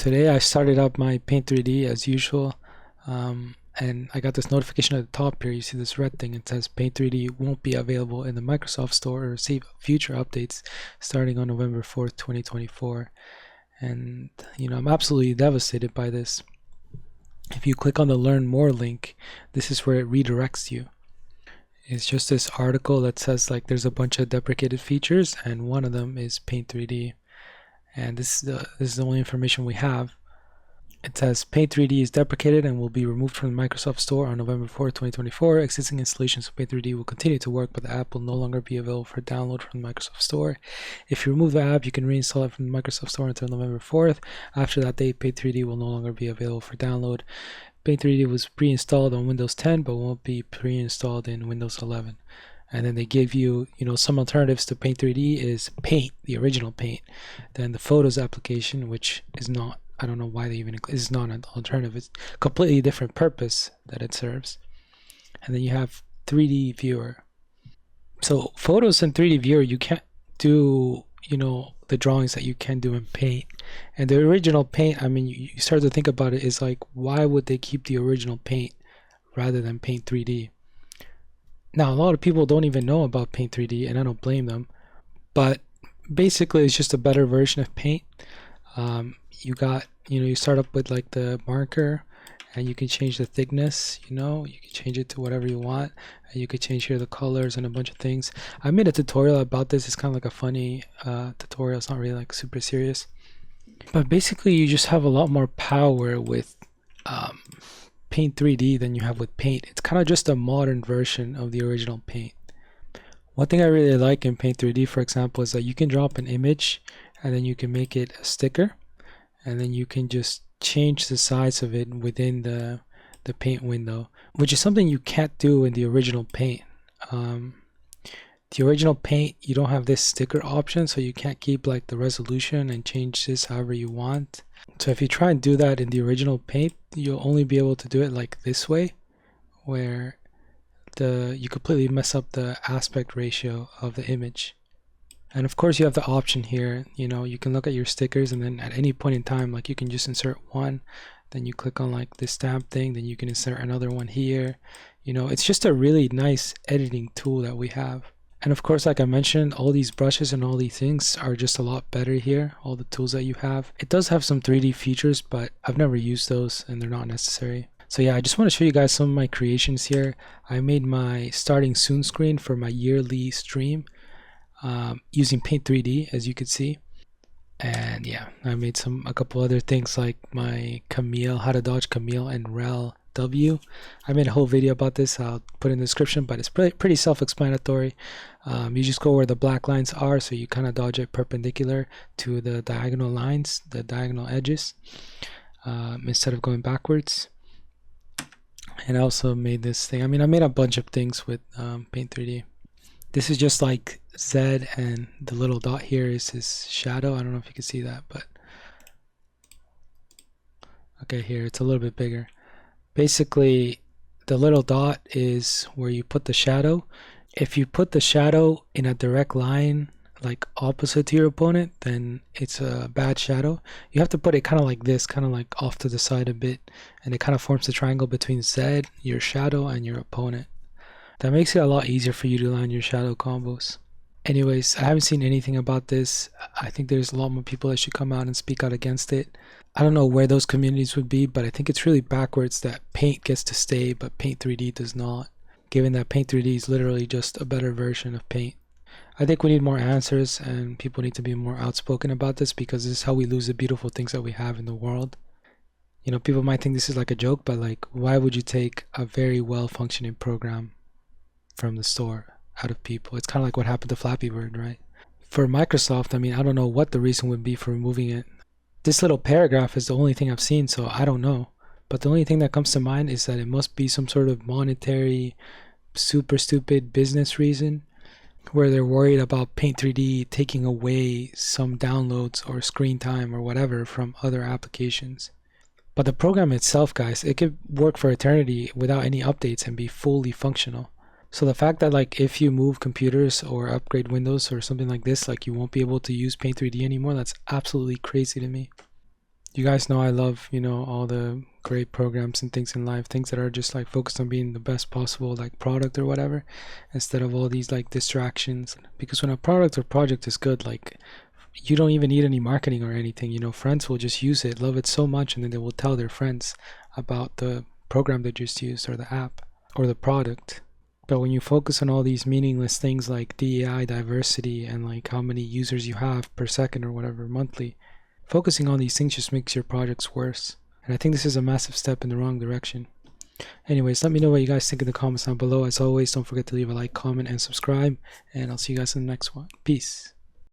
Today I started up my Paint 3D as usual, and I got this notification at the top here. You see this red thing. It says Paint 3D won't be available in the Microsoft Store or receive future updates starting on November 4th, 2024. And I'm absolutely devastated by this. If you click on the Learn More link, this is where it redirects you. It's just this article that says like there's a bunch of deprecated features, and one of them is Paint 3D. And this is the only information we have. It says Paint 3D is deprecated and will be removed from the Microsoft Store on November 4th, 2024. Existing installations of Paint 3D will continue to work, but the app will no longer be available for download from the Microsoft Store. If you remove the app, you can reinstall it from the Microsoft Store until November 4th. After that date, Paint 3D will no longer be available for download. Paint 3D was pre-installed on Windows 10, but won't be pre-installed in Windows 11. And then they give you, some alternatives to Paint 3D is Paint, the original Paint. Then the Photos application, which is not, I don't know why they even include, is not an alternative. It's a completely different purpose that it serves. And then you have 3D Viewer. So Photos and 3D Viewer, you can't do, the drawings that you can do in Paint. And the original Paint, you start to think about it, is like, why would they keep the original Paint rather than Paint 3D? Now, a lot of people don't even know about Paint 3D, and I don't blame them. But basically, it's just a better version of Paint. You start up with like the marker, and you can change the thickness. You can change it to whatever you want, and you can change here the colors and a bunch of things. I made a tutorial about this. It's kind of like a funny tutorial. It's not really like super serious. But basically, you just have a lot more power with Paint 3D than you have with Paint. It's kind of just a modern version of the original Paint. One thing I really like in Paint 3D, for example, is that you can drop an image and then you can make it a sticker, and then you can just change the size of it within the Paint window, which is something you can't do in the original Paint. The original Paint, you don't have this sticker option, so you can't keep like the resolution and change this however you want. So if you try and do that in the original Paint, you'll only be able to do it like this way, where you completely mess up the aspect ratio of the image. And of course you have the option here, you can look at your stickers, and then at any point in time, like you can just insert one, then you click on like this stamp thing, then you can insert another one here. It's just a really nice editing tool that we have. And of course, like I mentioned, all these brushes and all these things are just a lot better here, all the tools that you have. It does have some 3D features, but I've never used those and they're not necessary. So yeah, I just want to show you guys some of my creations here. I made my starting soon screen for my yearly stream using Paint 3D, as you could see. And yeah, I made a couple other things like my Camille, how to dodge Camille and Rell W. I made a whole video about this. I'll put in the description, but it's pretty self-explanatory. You just go where the black lines are, so you kind of dodge it perpendicular to the diagonal lines, the diagonal edges, instead of going backwards. And I also made this thing. I made a bunch of things with Paint 3D. This is just like Z, and the little dot here is his shadow. I don't know if you can see that, but okay, here it's a little bit bigger. Basically, the little dot is where you put the shadow. If you put the shadow in a direct line, like opposite to your opponent, then it's a bad shadow. You have to put it kind of like this, kind of like off to the side a bit, and it kind of forms the triangle between Z, your shadow, and your opponent. That makes it a lot easier for you to land your shadow combos. Anyways, I haven't seen anything about this. I think there's a lot more people that should come out and speak out against it. I don't know where those communities would be, but I think it's really backwards that Paint gets to stay, but Paint 3D does not, given that Paint 3D is literally just a better version of Paint. I think we need more answers, and people need to be more outspoken about this, because this is how we lose the beautiful things that we have in the world. People might think this is like a joke, but like, why would you take a very well-functioning program from the store out of people? It's kind of like what happened to Flappy Bird, right? For Microsoft, I don't know what the reason would be for removing it. This little paragraph is the only thing I've seen, so I don't know. But the only thing that comes to mind is that it must be some sort of monetary, super stupid business reason, where they're worried about Paint 3D taking away some downloads or screen time or whatever from other applications. But the program itself, guys, it could work for eternity without any updates and be fully functional. So the fact that like if you move computers or upgrade Windows or something like this, like you won't be able to use Paint 3D anymore, that's absolutely crazy to me. You guys know I love, all the great programs and things in life, things that are just like focused on being the best possible like product or whatever, instead of all these like distractions. Because when a product or project is good, like you don't even need any marketing or anything. Friends will just use it, love it so much, and then they will tell their friends about the program they just used or the app or the product. But when you focus on all these meaningless things like DEI, diversity, and like how many users you have per second or whatever monthly, focusing on these things just makes your projects worse. And I think this is a massive step in the wrong direction. Anyways, let me know what you guys think in the comments down below. As always, don't forget to leave a like, comment, and subscribe. And I'll see you guys in the next one. Peace.